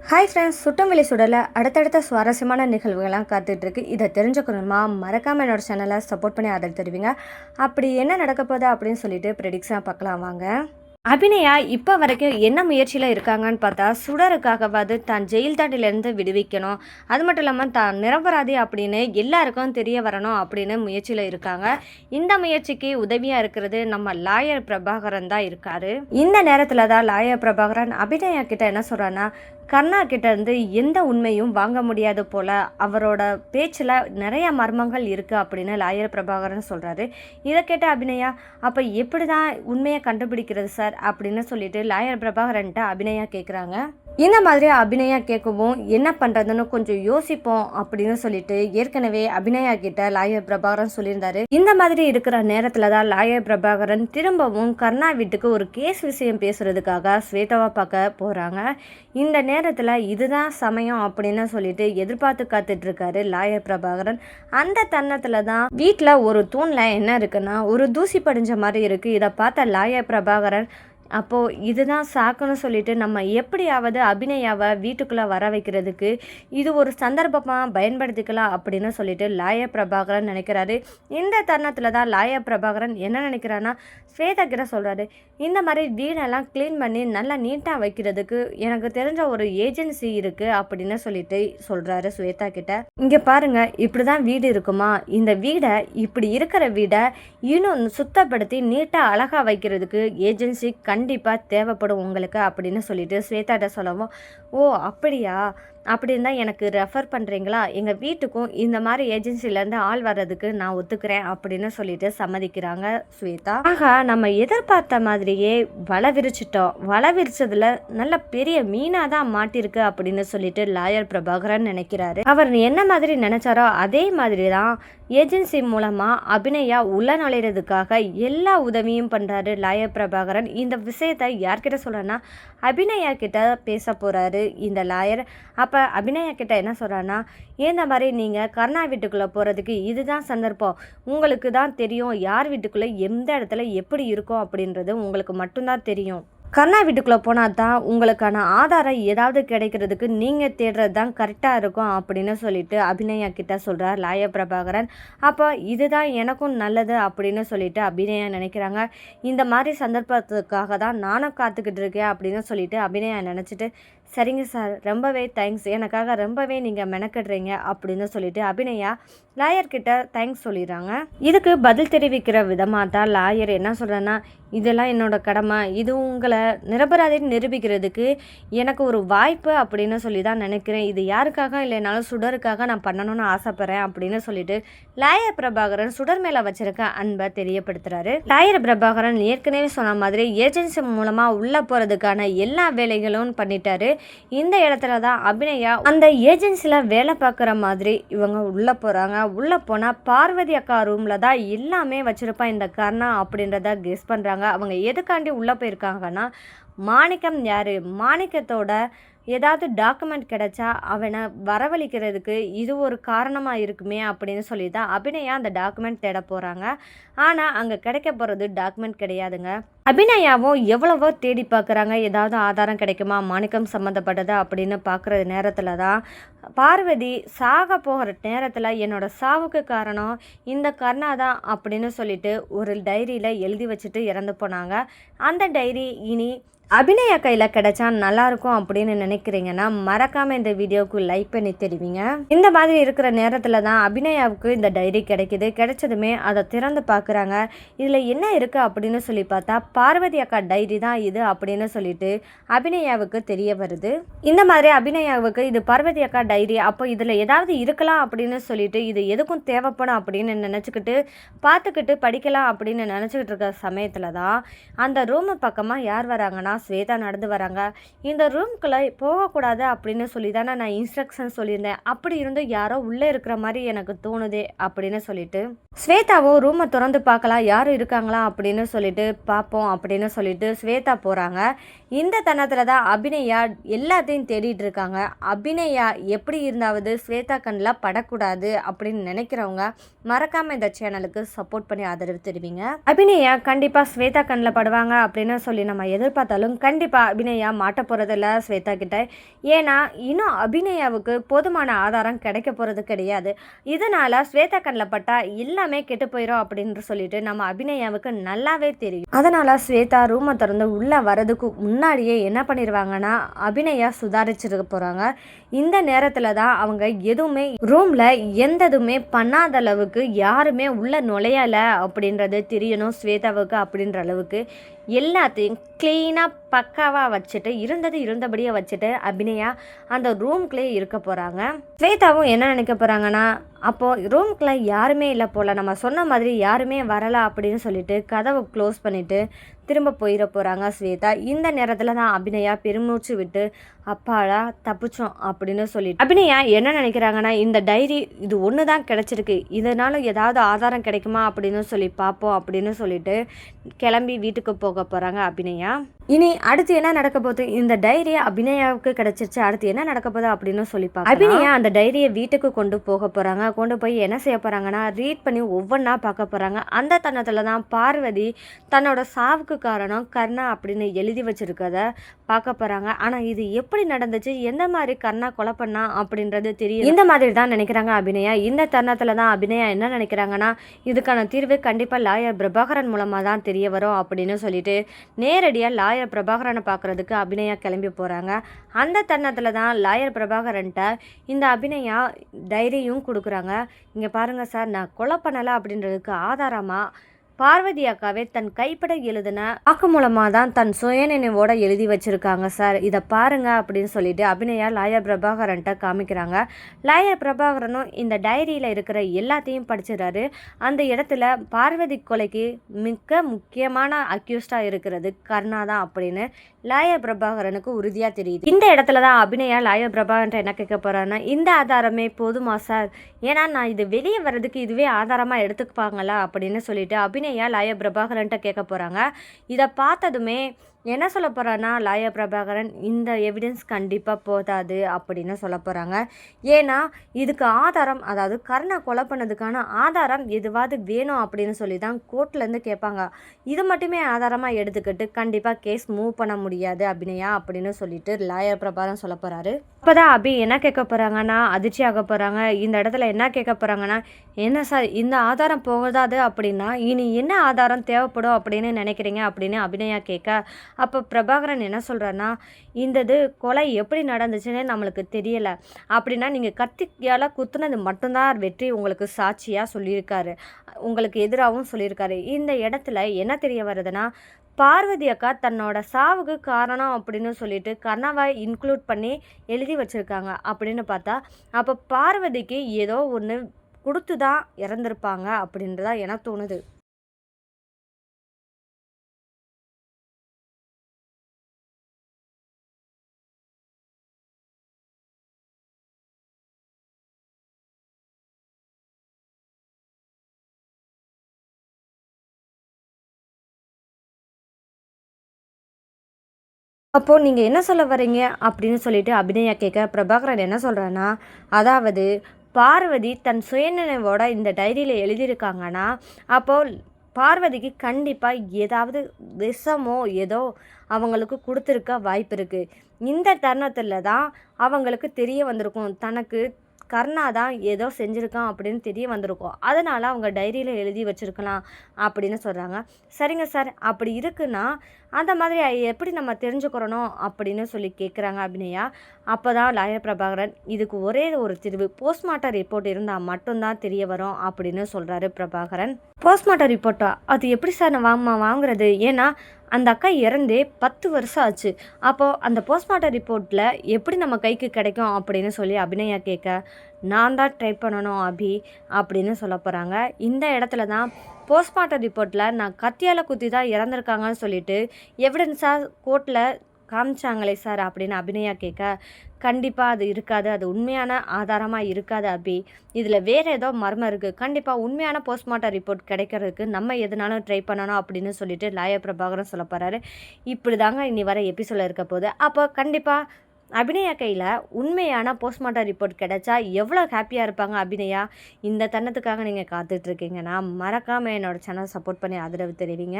Hi friends, சுட்டம் வெளி சுடல அடுத்தடுத்த சுவாரஸ்யமான நிகழ்வுகள்லாம் காத்துட்ருக்கு. இதை தெரிஞ்சுக்கணுமா மறக்காமல் என்னோட சேனலை சப்போர்ட் பண்ணி ஆதரவு தருவீங்க. அப்படி என்ன நடக்க போகுது அப்படின்னு சொல்லிட்டு ப்ரெடிக்ஷனாக பார்க்கலாம் வாங்க. அபிநயா இப்போ வரைக்கும் என்ன முயற்சியில் இருக்காங்கன்னு பார்த்தா, சுடருக்காகவாது தான் ஜெயில் தாண்டிலேருந்து விடுவிக்கணும், அது மட்டும் இல்லாமல் தான் நிரபராதி அப்படின்னு எல்லாருக்கும் தெரிய வரணும் அப்படின்னு முயற்சியில் இருக்காங்க. இந்த முயற்சிக்கு உதவியாக இருக்கிறது நம்ம லாயர் பிரபாகரன் தான் இருக்காரு. இந்த நேரத்தில் தான் லாயர் பிரபாகரன் அபிநயா கிட்ட என்ன சொல்கிறான்னா, கர்ணா கிட்ட இருந்து எந்த உண்மையும் வாங்க முடியாது போல, அவரோட பேச்சில் நிறைய மர்மங்கள் இருக்குது அப்படின்னு லாயர் பிரபாகரன் சொல்கிறாரு. இதை கேட்ட அபிநயா, அப்போ எப்படி தான் உண்மையை கண்டுபிடிக்கிறது சார் அப்படின்னு சொல்லிட்டு லாயர் பிரபாகரன்ட்ட அபிநயா கேட்குறாங்க. இந்த மாதிரி அபிநயா கேட்கவும் என்ன பண்ணுறதுன்னு கொஞ்சம் யோசிப்போம் அப்படின்னு சொல்லிட்டு ஏற்கனவே அபிநயா கிட்ட லாயர் பிரபாகரன் சொல்லியிருந்தாரு. இந்த மாதிரி இருக்கிற நேரத்தில் தான் லாயர் பிரபாகரன் திரும்பவும் கர்ணா வீட்டுக்கு ஒரு கேஸ் விஷயம் பேசுறதுக்காக ஸ்வேதாவை பார்க்க போகிறாங்க. இந்த நேரத்தில் இதுதான் சமயம் அப்படின்னு சொல்லிட்டு எதிர்பார்த்து காத்துட்டு இருக்காரு லாயர் பிரபாகரன். அந்த தருணத்தில் தான் வீட்டில் ஒரு தூணில் என்ன இருக்குன்னா ஒரு தூசி படிஞ்ச மாதிரி இருக்குது. இதை பார்த்த லாயர் பிரபாகரன், அப்போது இதுதான் சாக்குன்னு சொல்லிட்டு நம்ம எப்படியாவது அபிநயாவை வீட்டுக்குள்ளே வர வைக்கிறதுக்கு இது ஒரு சந்தர்ப்பமாக பயன்படுத்திக்கலாம் அப்படின்னு சொல்லிட்டு லாயர் பிரபாகரன் நினைக்கிறாரு. இந்த தருணத்தில் தான் லாயர் பிரபாகரன் என்ன நினைக்கிறான்னா, ஸ்வேதா கிட்ட சொல்கிறாரு, இந்த மாதிரி வீடெல்லாம் க்ளீன் பண்ணி நல்லா நீட்டாக வைக்கிறதுக்கு எனக்கு தெரிஞ்ச ஒரு ஏஜென்சி இருக்குது அப்படின்னு சொல்லிட்டு சொல்கிறாரு ஸ்வேதா கிட்ட. இங்கே பாருங்கள், இப்படி தான் வீடு இருக்குமா, இந்த வீடை இப்படி இருக்கிற வீடை இன்னும் சுத்தப்படுத்தி நீட்டாக அழகாக வைக்கிறதுக்கு ஏஜென்சி கண்டிப்பாக தேவைப்படும் உங்களுக்கு அப்படின்னு சொல்லிட்டு ஸ்வேதாட்ட சொல்லவும், ஓ அப்படியா, அப்படின்னு தான் எனக்கு ரெஃபர் பண்ணுறீங்களா, எங்கள் வீட்டுக்கும் இந்த மாதிரி ஏஜென்சிலேருந்து ஆள் வர்றதுக்கு நான் ஒத்துக்கிறேன் அப்படின்னு சொல்லிட்டு சம்மதிக்கிறாங்க ஸ்வேதா. ஆக நம்ம எதிர்பார்த்த மாதிரியே வலை விரிச்சிட்டோம், வலை விரிச்சதில் நல்ல பெரிய மீனாக தான் மாட்டிருக்கு அப்படின்னு சொல்லிட்டு லாயர் பிரபாகரன் நினைக்கிறாரு. அவர் என்ன மாதிரி நினச்சாரோ அதே மாதிரி தான் ஏஜென்சி மூலமாக அபிநயா உள்ள நுழையிறதுக்காக எல்லா உதவியும் பண்ணுறாரு லாயர் பிரபாகரன். இந்த விஷயத்தை யார்கிட்ட சொல்கிறேன்னா அபிநயா கிட்ட பேச போகிறாரு இந்த லாயர். அப்போ அபிநயா கிட்ட என்ன சொல்கிறான்னா, இந்த மாதிரி நீங்கள் கர்ணா வீட்டுக்குள்ளே போகிறதுக்கு இதுதான் சந்தர்ப்பம், உங்களுக்கு தான் தெரியும் யார் வீட்டுக்குள்ளே எந்த இடத்துல எப்படி இருக்கும் அப்படின்றது உங்களுக்கு மட்டும்தான் தெரியும். கர்ணா வீட்டுக்குள்ளே போனால் தான் உங்களுக்கான ஆதாரம் ஏதாவது கிடைக்கிறதுக்கு நீங்கள் தேடுறது தான் கரெக்டாக இருக்கும் அப்படின்னு சொல்லிட்டு அபிநயா கிட்ட சொல்கிறார் லாயர் பிரபாகரன். அப்போ இதுதான் எனக்கும் நல்லது அப்படின்னு சொல்லிட்டு அபிநயா நினைக்கிறாங்க. இந்த மாதிரி சந்தர்ப்பத்துக்காக தான் நானும் காத்துக்கிட்டு இருக்கேன் அப்படின்னு சொல்லிட்டு அபிநயா நினச்சிட்டு, சரிங்க சார், ரொம்பவே தேங்க்ஸ், எனக்காக ரொம்பவே நீங்கள் மெனக்கிடுறீங்க அப்படின்னு சொல்லிட்டு அபிநயா லாயர்கிட்ட தேங்க்ஸ் சொல்லிடுறாங்க. இதுக்கு பதில் தெரிவிக்கிற விதமாக தான் லாயர் என்ன சொல்கிறேன்னா, இதெல்லாம் என்னோட கடமை, இது உங்களை நிரபராதின்னு நிரூபிக்கிறதுக்கு எனக்கு ஒரு வாய்ப்பு அப்படின்னு சொல்லி தான் நினைக்கிறேன், இது யாருக்காக இல்லைனாலும் சுடருக்காக நான் பண்ணணும்னு ஆசைப்பட்றேன் அப்படின்னு சொல்லிட்டு லாயர் பிரபாகரன் சுடர் மேலே வச்சிருக்க அன்பை தெரியப்படுத்துறாரு. லாயர் பிரபாகரன் ஏற்கனவே சொன்ன மாதிரி ஏஜென்சி மூலமாக உள்ளே போகிறதுக்கான எல்லா வேலைகளும் பண்ணிட்டாரு. இந்த இடத்துல தான் அபிநயா அந்த ஏஜென்சியில் வேலை பார்க்குற மாதிரி இவங்க உள்ளே போகிறாங்க. உள்ளே போனால் பார்வதி அக்கா ரூமில் தான் எல்லாமே வச்சுருப்பா இந்த கர்ணா அப்படின்றத கெஸ் பண்ணுறாங்க. அவங்க எதுக்காண்டி உள்ளே போயிருக்காங்கன்னா, மாணிக்கம் யார், மாணிக்கத்தோட ஏதாவது டாக்குமெண்ட் கிடைச்சா அவனை வரவழைக்கிறதுக்கு இது ஒரு காரணமாக இருக்குமே அப்படின்னு சொல்லி தான் அபிநயா அந்த டாக்குமெண்ட் தேட போகிறாங்க. ஆனால் அங்கே கிடைக்க போகிறது டாக்குமெண்ட் கிடையாதுங்க. அபிநயாவும் எவ்வளவோ தேடி பார்க்குறாங்க, ஏதாவது ஆதாரம் கிடைக்குமா மாணிக்கம் சம்மந்தப்பட்டது அப்படின்னு பார்க்குற நேரத்தில் தான் பார்வதி சாக போகிற நேரத்தில் என்னோட சாவுக்கு காரணம் இந்த கர்ணா தான் அப்படின்னு சொல்லிட்டு ஒரு டைரியில் எழுதி வச்சுட்டு இறந்து போனாங்க. அந்த டைரி இனி அபிநயா கையில் கிடைச்சா நல்லாயிருக்கும் அப்படின்னு நினைக்கிறீங்கன்னா மறக்காமல் இந்த வீடியோவுக்கு லைக் பண்ணி தெரிவிங்க. இந்த மாதிரி இருக்கிற நேரத்தில் தான் அபிநயாவுக்கு இந்த டைரி கிடைக்கிது. கிடைச்சதுமே அதை திறந்து பார்க்குறாங்க. இதில் என்ன இருக்குது அப்படின்னு சொல்லி பார்த்தா பார்வதி அக்கா டைரி தான் இது அப்படின்னு சொல்லிட்டு அபிநயாவுக்கு தெரிய வருது. இந்த மாதிரி அபிநயாவுக்கு இது பார்வதி அக்கா டைரி, அப்போ இதில் ஏதாவது இருக்கலாம் அப்படின்னு சொல்லிட்டு இது எதுக்கும் தேவைப்படும் அப்படின்னு நினச்சிக்கிட்டு பார்த்துக்கிட்டு படிக்கலாம் அப்படின்னு நினச்சிக்கிட்டு இருக்க சமயத்தில் தான் அந்த ரூமு பக்கமாக யார் வராங்கன்னா ஸ்வேதா நடந்து வராங்க. இந்த ரூம்குள்ளே போகக்கூடாது அப்படின்னு சொல்லி தானே நான் இன்ஸ்ட்ரக்ஷன் சொல்லியிருந்தேன், அப்படி இருந்தும் யாரோ உள்ளே இருக்கிற மாதிரி எனக்கு தோணுதே அப்படின்னு சொல்லிட்டு ஸ்வேதாவும் ரூமை திறந்து பார்க்கலாம் யாரும் இருக்காங்களா அப்படின்னு சொல்லிட்டு பார்ப்போம் அப்படின்னு சொல்லிட்டு ஸ்வேதா போகிறாங்க. இந்த தருணத்தில் தான் அபிநயா எல்லாத்தையும் தேடிட்டு இருக்காங்க. அபிநயா எப்படி இருந்தாவது ஸ்வேதா கண்ணில் படக்கூடாது அப்படின்னு நினைக்கிறவங்க மறக்காமல் இந்த சேனலுக்கு சப்போர்ட் பண்ணி ஆதரவு தெரிவிங்க. அபிநயா கண்டிப்பாக ஸ்வேதா கண்ணில் படுவாங்க அப்படின்னு சொல்லி நம்ம எதிர்பார்த்தாலும் இருந்தாலும் கண்டிப்பாக அபிநயா மாட்ட போகிறதில்ல ஸ்வேதா கிட்ட. ஏன்னா இன்னும் அபிநயாவுக்கு போதுமான ஆதாரம் கிடைக்க போகிறது கிடையாது. இதனால் ஸ்வேதா கண்ணில் பட்டால் எல்லாமே கெட்டு போயிடும் அப்படின்னு சொல்லிட்டு நம்ம அபிநயாவுக்கு நல்லாவே தெரியும். அதனால் ஸ்வேதா ரூமை திறந்து உள்ளே வரதுக்கு முன்னாடியே என்ன பண்ணிடுவாங்கன்னா அபிநயா சுதாரிச்சிருக்க போகிறாங்க. இந்த நேரத்தில் தான் அவங்க எதுவுமே ரூமில் எந்ததுமே பண்ணாத அளவுக்கு யாருமே உள்ளே நுழையலை அப்படின்றது தெரியணும் ஸ்வேதாவுக்கு. அப்படின்ற அளவுக்கு எல்லாத்தையும் க்ளீனாக பக்காவாக வச்சுட்டு இருந்தபடியே வச்சுட்டு அபிநயா அந்த ரூம்குள்ளே இருக்க போகிறாங்க. ஸ்வேதாவும் என்ன நினைக்க போகிறாங்கன்னா, அப்போது ரூம்குள்ளே யாருமே இல்லை போல், நம்ம சொன்ன மாதிரி யாருமே வரலை அப்படின்னு சொல்லிட்டு கதவை க்ளோஸ் பண்ணிவிட்டு திரும்ப போயிட போகிறாங்க ஸ்வேதா. இந்த நேரத்தில் தான் அபிநயா பெருமூச்சு விட்டு அப்பாடா தப்பிச்சோம் அப்படின்னு சொல்லிட்டு அபிநயா என்ன நினைக்கிறாங்கன்னா, இந்த டைரி இது ஒன்று தான் கிடச்சிருக்கு, இதனால ஏதாவது ஆதாரம் கிடைக்குமா அப்படின்னு சொல்லி பார்ப்போம் அப்படின்னு சொல்லிட்டு கிளம்பி வீட்டுக்கு போக போகிறாங்க அபிநயா. இனி அடுத்து என்ன நடக்க போகுது, இந்த டைரி அபிநயாவுக்கு கிடைச்சிருச்சு, அடுத்து என்ன நடக்க போகுது அப்படின்னு சொல்லி அபிநயா அந்த டைரியை வீட்டுக்கு கொண்டு போக போகிறாங்க. கொண்டு போய் என்ன செய்ய போகிறாங்கன்னா ரீட் பண்ணி ஒவ்வொன்றா பார்க்க போகிறாங்க. அந்த தருணத்தில் தான் பார்வதி தன்னோட சாவுக்கு காரணம் கர்ணா அப்படின்னு எழுதி வச்சிருக்கத பார்க்க போகிறாங்க. ஆனால் இது எப்படி நடந்துச்சு, எந்த மாதிரி கர்ணா கொலை பண்ணா அப்படின்றது தெரியும். இந்த மாதிரி தான் நினைக்கிறாங்க அபிநயா. இந்த தருணத்தில் தான் அபிநயா என்ன நினைக்கிறாங்கன்னா, இதுக்கான தீர்வு கண்டிப்பாக லாயர் பிரபாகரன் மூலமாக தான் தெரிய வரும் அப்படின்னு சொல்லிட்டு நேரடியாக லாயர் பிரபாகரனை பார்க்குறதுக்கு அபிநயா கிளம்பி போகிறாங்க. அந்த தருணத்தில் தான் லாயர் பிரபாகரன்ட்ட இந்த அபிநயா டைரியும் கொடுக்குறாங்க. இங்கே பாருங்கள் சார், நான் கொலை பண்ணலை அப்படின்றதுக்கு ஆதாரமாக பார்வதி அக்காவே தன் கைப்பட எழுதின வாக்குமூலமாக தான் தன் சுயநினைவோட எழுதி வச்சுருக்காங்க சார், இதை பாருங்க அப்படின்னு சொல்லிட்டு அபிநயா லாயர் பிரபாகரன்ட்ட காமிக்கிறாங்க. லாயர் பிரபாகரனும் இந்த டைரியில் இருக்கிற எல்லாத்தையும் படிச்சிடறாரு. அந்த இடத்துல பார்வதி கொலைக்கு மிக முக்கியமான அக்யூஸ்டாக இருக்கிறது கர்ணா தான் அப்படின்னு லாயர் பிரபாகரனுக்கு உறுதியாக தெரியுது. இந்த இடத்துல தான் அபிநயா லாயர் பிரபாகரன்ட்ட என்ன கேட்க போகிறான்னா, இந்த ஆதாரமே போதுமா சார், ஏன்னா நான் இது வெளியே வர்றதுக்கு இதுவே ஆதாரமாக எடுத்துப்பாங்களா அப்படின்னு சொல்லிட்டு அபிநயா லாயர் பிரபாகரன்ட்ட கேட்க போகிறாங்க. இதை பார்த்ததுமே என்ன சொல்ல போகிறான்னா லாயர் பிரபாகரன், இந்த எவிடன்ஸ் கண்டிப்பாக போதாது அப்படின்னு சொல்ல போகிறாங்க. ஏன்னா இதுக்கு ஆதாரம், அதாவது கர்ணா கொலை பண்ணதுக்கான ஆதாரம் எதுவாவது வேணும் அப்படின்னு சொல்லி தான் கோர்ட்லேருந்து கேட்பாங்க. இது மட்டுமே ஆதாரமாக எடுத்துக்கிட்டு கண்டிப்பாக கேஸ் மூவ் பண்ண முடியாது அபிநயா அப்படின்னு சொல்லிட்டு லாயர் பிரபாகரன் சொல்ல போகிறாரு. அப்போ தான் அபி என்ன கேட்க போகிறாங்கன்னா அதிர்ச்சி ஆக போகிறாங்க. இந்த இடத்துல என்ன கேட்க போகிறாங்கன்னா, என்ன சார் இந்த ஆதாரம் போகாது அப்படின்னா இனி என்ன ஆதாரம் தேவைப்படும் அப்படின்னு நினைக்கிறீங்க அப்படின்னு அபிநயா கேட்க, அப்போ பிரபாகரன் என்ன சொல்கிறான்னா, இந்தது கொலை எப்படி நடந்துச்சுன்னு நம்மளுக்கு தெரியலை, அப்படின்னா நீங்கள் கத்தியால் குத்துனது மட்டும்தான் வெற்றி உங்களுக்கு சாட்சியாக சொல்லியிருக்காரு, உங்களுக்கு எதிராகவும் சொல்லியிருக்காரு. இந்த இடத்துல என்ன தெரிய வருதுன்னா, பார்வதி அக்கா தன்னோட சாவுக்கு காரணம் அப்படின்னு சொல்லிட்டு கர்ணாவை இன்க்ளூட் பண்ணி எழுதி வச்சுருக்காங்க அப்படின்னு பார்த்தா, அப்போ பார்வதிக்கு ஏதோ ஒன்று கொடுத்து தான் இறந்துருப்பாங்க அப்படின்றதா எனக்கு தோணுது. அப்போது நீங்கள் என்ன சொல்ல வரீங்க அப்படின்னு சொல்லிட்டு அபிநயா கேட்க, பிரபாகரன் என்ன சொல்கிறேன்னா, அதாவது பார்வதி தன் சுயநினைவோட இந்த டைரியில் எழுதியிருக்காங்கன்னா அப்போது பார்வதிக்கு கண்டிப்பாக ஏதாவது விஷமோ ஏதோ அவங்களுக்கு கொடுத்துருக்க வாய்ப்பு இருக்குது. இந்த தருணத்தில் தான் அவங்களுக்கு தெரிய வந்திருக்கும், தனக்கு கர்ணா தான் ஏதோ செஞ்சுருக்கான் அப்படின்னு தெரிய வந்திருக்கும், அதனால் அவங்க டைரியில் எழுதி வச்சுருக்கலாம் அப்படின்னு சொல்கிறாங்க. சரிங்க சார், அப்படி இருக்குன்னா அந்த மாதிரி எப்படி நம்ம தெரிஞ்சுக்கிறணும் அப்படின்னு சொல்லி கேட்குறாங்க அபிநயா. அப்போ தான் லாயர் பிரபாகரன், இதுக்கு ஒரே ஒரு தீர்வு, போஸ்ட்மார்ட்டம் ரிப்போர்ட் இருந்தால் மட்டும்தான் தெரிய வரும் அப்படின்னு சொல்கிறாரு பிரபாகரன். போஸ்ட்மார்ட்டம் ரிப்போர்ட்டா, அது எப்படி சார் நான் வாங்குறது, ஏன்னா அந்த அக்கா இறந்தே 10 வருஷம் ஆச்சு, அப்போது அந்த போஸ்ட்மார்ட்டம் ரிப்போர்ட்டில் எப்படி நம்ம கைக்கு கிடைக்கும் அப்படின்னு சொல்லி அபிநயா கேட்க, நான் தான் ட்ரை பண்ணணும் அபி அப்படின்னு சொல்ல போகிறாங்க. இந்த இடத்துல தான் போஸ்ட்மார்ட்டம் ரிப்போர்ட்டில் நான் கத்தியால் குத்தி தான் இறந்துருக்காங்கன்னு சொல்லிட்டு எவிடன்ஸாக கோர்ட்டில் காமிச்சாங்களே சார் அப்படின்னு அபிநயா கேட்க, கண்டிப்பாக அது இருக்காது, அது உண்மையான ஆதாரமாக இருக்காது அபி, இதில் வேறு ஏதோ மர்மம் இருக்குது, கண்டிப்பாக உண்மையான போஸ்ட்மார்ட்டம் ரிப்போர்ட் கிடைக்கிறதுக்கு நம்ம எதுனாலும் ட்ரை பண்ணணும் அப்படின்னு சொல்லிட்டு லாயர் பிரபாகரன் சொல்ல போகிறாரு. இப்படி தாங்க இனி வர எபிசோடில் இருக்க போகுது. அப்போ கண்டிப்பாக அபிநயா கையில் உண்மையான போஸ்ட்மார்ட்டம் ரிப்போர்ட் கிடைச்சா எவ்வளோ ஹாப்பியாக இருப்பாங்க அபிநயா. இந்த தருணத்துக்காக நீங்கள் காத்துட்ருக்கீங்கன்னா மறக்காமல் என்னோடய சேனல் சப்போர்ட் பண்ணி ஆதரவு தெரிவிங்க.